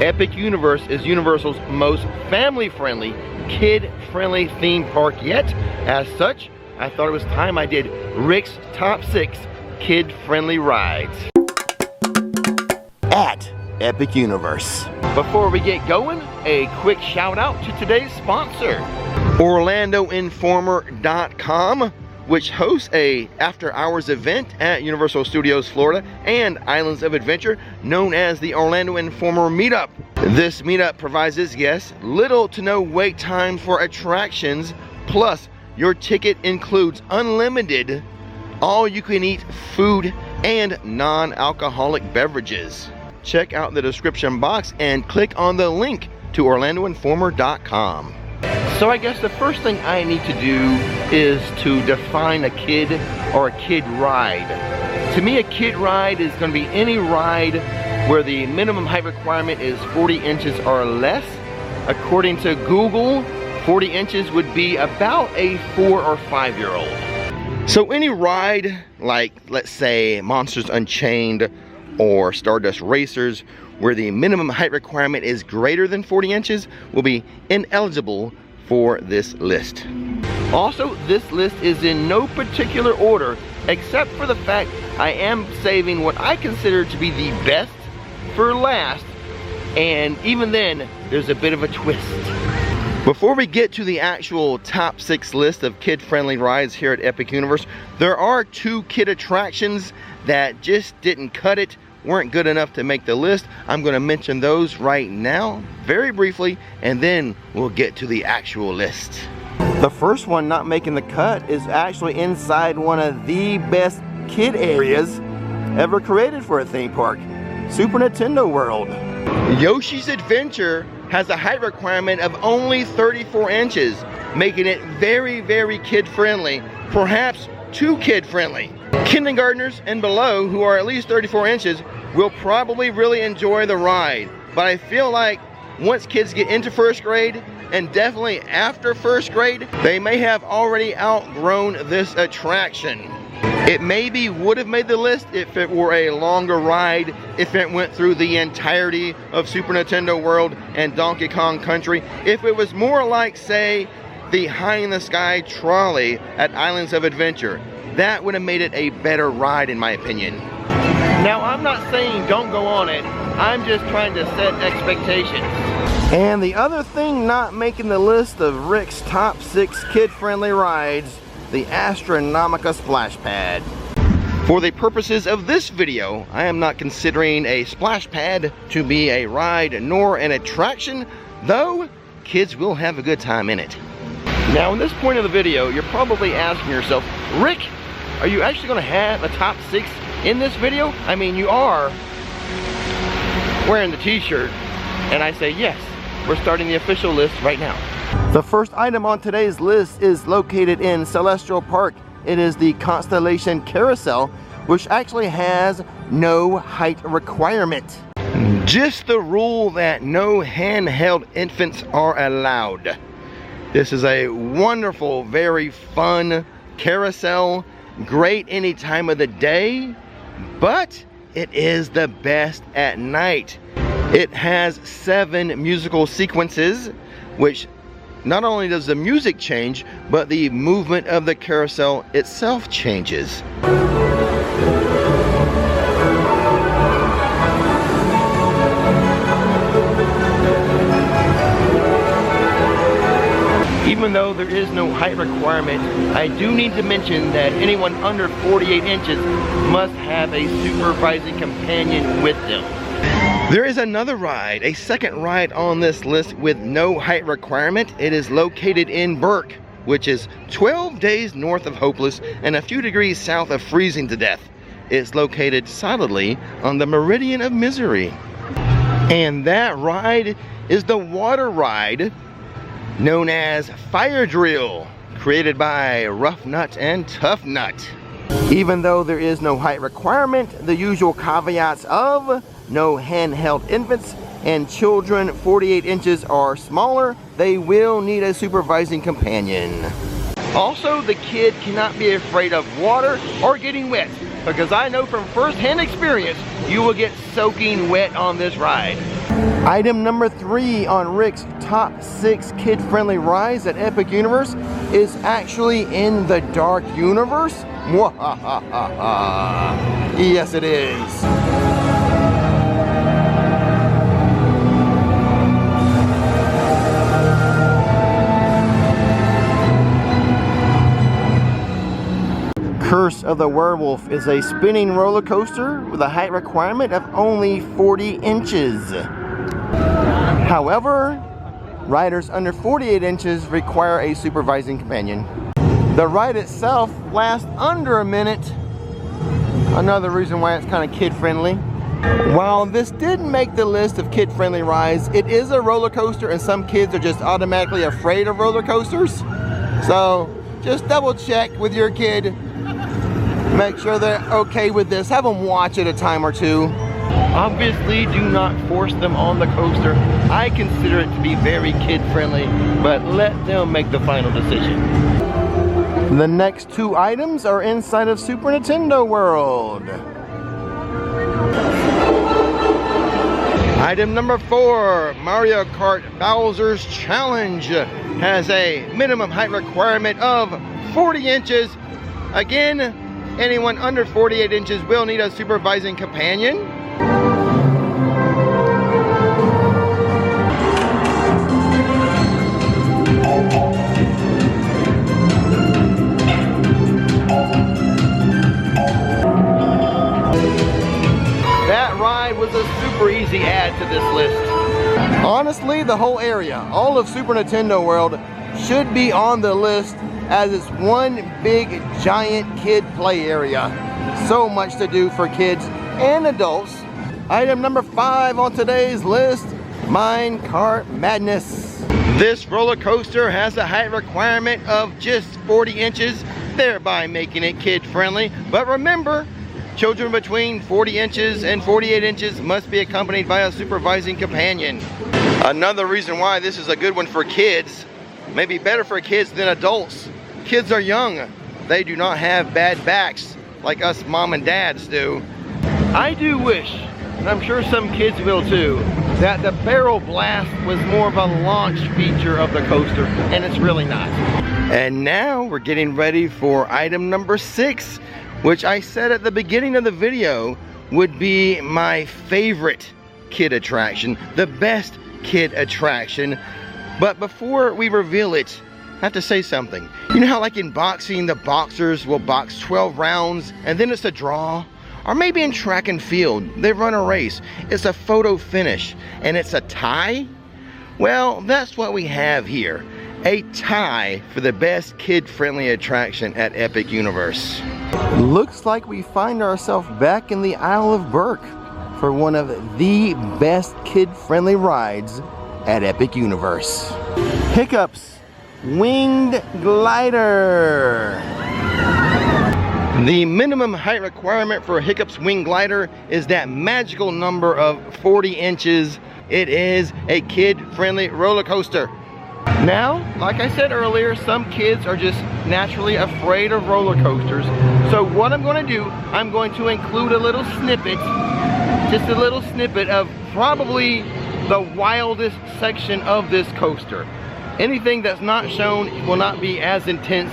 Epic Universe is Universal's most family-friendly, kid-friendly theme park yet. As such, I thought it was time I did Rick's top 6 kid-friendly rides at Epic Universe. Before we get going, a quick shout out to today's sponsor, OrlandoInformer.com, which hosts a after-hours event at Universal Studios Florida and Islands of Adventure known as the Orlando Informer Meetup. This meetup provides its guests little to no wait time for attractions, plus your ticket includes unlimited all-you-can-eat food and non-alcoholic beverages. Check out the description box and click on the link to OrlandoInformer.com. So I guess the first thing I need to do is to define a kid or a kid ride. To me, a kid ride is going to be any ride where the minimum height requirement is 40 inches or less. According to Google, 40 inches would be about a 4 or 5-year-old. So any ride like, let's say, Monsters Unchained or Stardust Racers, where the minimum height requirement is greater than 40 inches, will be ineligible for this list. Also, this list is in no particular order, except for the fact I am saving what I consider to be the best for last, and even then, there's a bit of a twist. Before we get to the actual top 6 list of kid-friendly rides here at Epic Universe, there are 2 kid attractions that just didn't cut it, weren't good enough to make the list. I'm going to mention those right now, very briefly, and then we'll get to the actual list. The first one not making the cut is actually inside one of the best kid areas ever created for a theme park, Super Nintendo World. Yoshi's Adventure has a height requirement of only 34 inches, making it very, very kid-friendly, perhaps too kid-friendly. Kindergartners and below who are at least 34 inches will probably really enjoy the ride, but I feel like once kids get into 1st grade, and definitely after 1st grade, they may have already outgrown this attraction. It maybe would have made the list if it were a longer ride, if it went through the entirety of Super Nintendo World and Donkey Kong Country, if it was more like, say, the High in the Sky trolley at Islands of Adventure. That would have made it a better ride in my opinion. Now, I'm not saying don't go on it, I'm just trying to set expectations. And the other thing not making the list of Rick's top 6 kid-friendly rides, the Astronomica Splash Pad. For the purposes of this video, I am not considering a splash pad to be a ride nor an attraction, though kids will have a good time in it. Now, in this point of the video, you're probably asking yourself, Rick, are you actually going to have a top 6 in this video? I mean, you are wearing the t-shirt, and I say yes, we're starting the official list right now. The first item on today's list is located in Celestial Park. It is the Constellation Carousel, which actually has no height requirement. Just the rule that no handheld infants are allowed. This is a wonderful, very fun carousel, great any time of the day, but it is the best at night. It has 7 musical sequences, which not only does the music change, but the movement of the carousel itself changes. Even though there is no height requirement, I do need to mention that anyone under 48 inches must have a supervising companion with them. There is another ride, a second ride on this list with no height requirement. It is located in Berk, which is 12 days north of Hopeless and a few degrees south of freezing to death. It's located solidly on the Meridian of Misery. And that ride is the water ride known as Fire Drill, created by Rough Nut and Tough Nut. Even though there is no height requirement, the usual caveats of no handheld infants and children 48 inches or smaller, they will need a supervising companion. Also, the kid cannot be afraid of water or getting wet, because I know from first-hand experience you will get soaking wet on this ride. Item number 3 on Rick's top 6 kid-friendly rides at Epic Universe is actually in the Dark Universe. Yes, it is. Curse of the Werewolf is a spinning roller coaster with a height requirement of only 40 inches. However, riders under 48 inches require a supervising companion. The ride itself lasts under a minute. Another reason why it's kind of kid-friendly. While this didn't make the list of kid-friendly rides, it is a roller coaster and some kids are just automatically afraid of roller coasters. So just double check with your kid. Make sure they're okay with this. Have them watch it a time or two. Obviously, do not force them on the coaster. I consider it to be very kid-friendly, but let them make the final decision. The next 2 items are inside of Super Nintendo World. Item number 4, Mario Kart Bowser's Challenge, has a minimum height requirement of 40 inches. Again, anyone under 48 inches will need a supervising companion. That ride was a super easy add to this list. Honestly, the whole area, all of Super Nintendo World, should be on the list as it's one big giant kid play area. So much to do for kids and adults. Item number 5 on today's list, Minecart Madness. This roller coaster has a height requirement of just 40 inches, thereby making it kid friendly. But remember, children between 40 inches and 48 inches must be accompanied by a supervising companion. Another reason why this is a good one for kids, maybe better for kids than adults. Kids are young. They do not have bad backs like us mom and dads do. I do wish, and I'm sure some kids will too, that the barrel blast was more of a launch feature of the coaster, and it's really not. And now we're getting ready for item number 6, which I said at the beginning of the video would be my favorite kid attraction, the best kid attraction. But before we reveal it, I have to say something. You know how like in boxing, the boxers will box 12 rounds and then it's a draw? Or maybe in track and field, they run a race. It's a photo finish and it's a tie? Well, that's what we have here. A tie for the best kid-friendly attraction at Epic Universe. Looks like we find ourselves back in the Isle of Berk for one of the best kid-friendly rides at Epic Universe. Hiccup's Winged Glider. The minimum height requirement for Hiccup's Wing Glider is that magical number of 40 inches. It is a kid-friendly roller coaster. Now, like I said earlier, some kids are just naturally afraid of roller coasters. So what I'm going to do, I'm going to include a little snippet, just a little snippet of probably the wildest section of this coaster. Anything that's not shown will not be as intense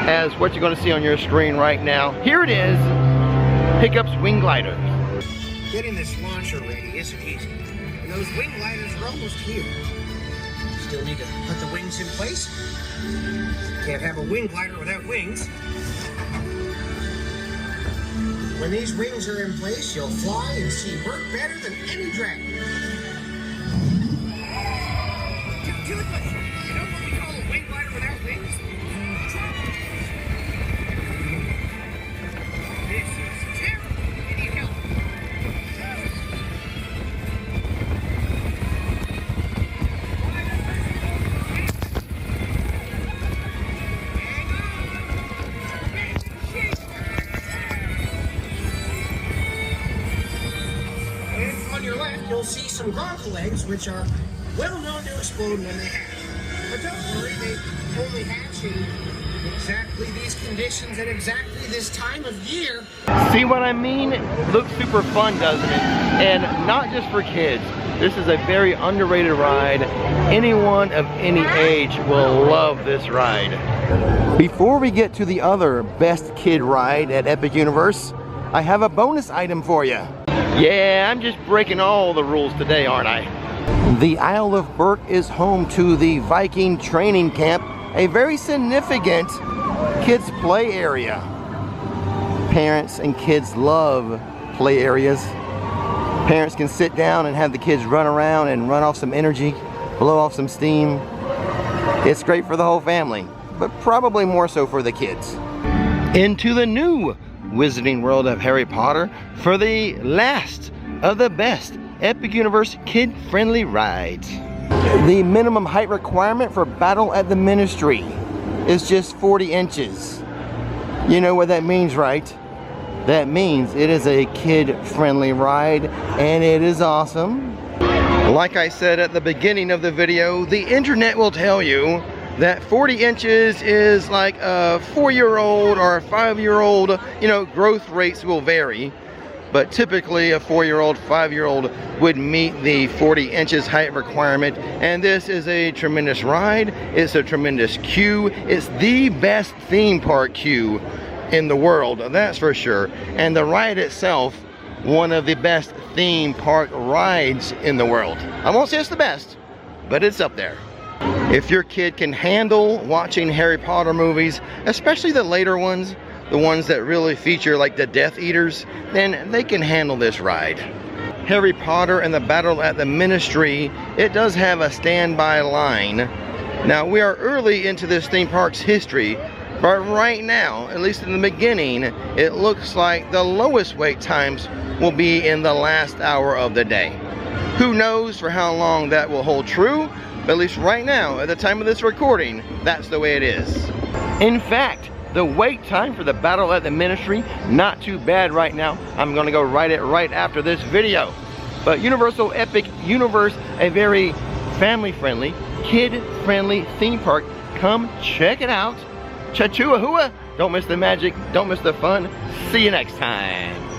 as what you're going to see on your screen right now. Here it is, Hiccup's Wing Glider. Getting this launcher ready isn't easy. And those wing gliders are almost here. Still need to put the wings in place. Can't have a wing glider without wings. When these wings are in place, you'll fly and see Berk better than any dragon. You know what we call a wing glider without wings? This is terrible. You need help. And on your left, you'll see some goggle eggs, which are well known to explode when they hatch. But don't worry, they only hatch in exactly these conditions at exactly this time of year. See what I mean? Looks super fun, doesn't it? And not just for kids. This is a very underrated ride. Anyone of any age will love this ride. Before we get to the other best kid ride at Epic Universe, I have a bonus item for you. Yeah, I'm just breaking all the rules today, aren't I? The Isle of Berk is home to the Viking training camp, a very significant kids play area. Parents and kids love play areas. Parents can sit down and have the kids run around and run off some energy, blow off some steam. It's great for the whole family, but probably more so for the kids. Into the new Wizarding World of Harry Potter for the last of the best Epic Universe kid-friendly rides. The minimum height requirement for Battle at the Ministry is just 40 inches. You know what that means, right? That means it is a kid-friendly ride, and it is awesome. Like I said at the beginning of the video, the internet will tell you that 40 inches is like a 4-year-old or a 5-year-old, you know, growth rates will vary. But typically a 4-year-old, 5-year-old would meet the 40 inches height requirement. And this is a tremendous ride. It's a tremendous queue. It's the best theme park queue in the world, that's for sure. And the ride itself, one of the best theme park rides in the world. I won't say it's the best, but it's up there. If your kid can handle watching Harry Potter movies, especially the later ones, the ones that really feature like the Death Eaters, then they can handle this ride. Harry Potter and the Battle at the Ministry, it does have a standby line. Now we are early into this theme park's history, but right now, at least in the beginning, it looks like the lowest wait times will be in the last hour of the day. Who knows for how long that will hold true, but at least right now, at the time of this recording, that's the way it is. In fact, the wait time for the Battle at the Ministry, not too bad right now. I'm gonna go write it right after this video. But Universal Epic Universe, a very family-friendly, kid-friendly theme park. Come check it out. Cha-chua-hua. Don't miss the magic, don't miss the fun. See you next time.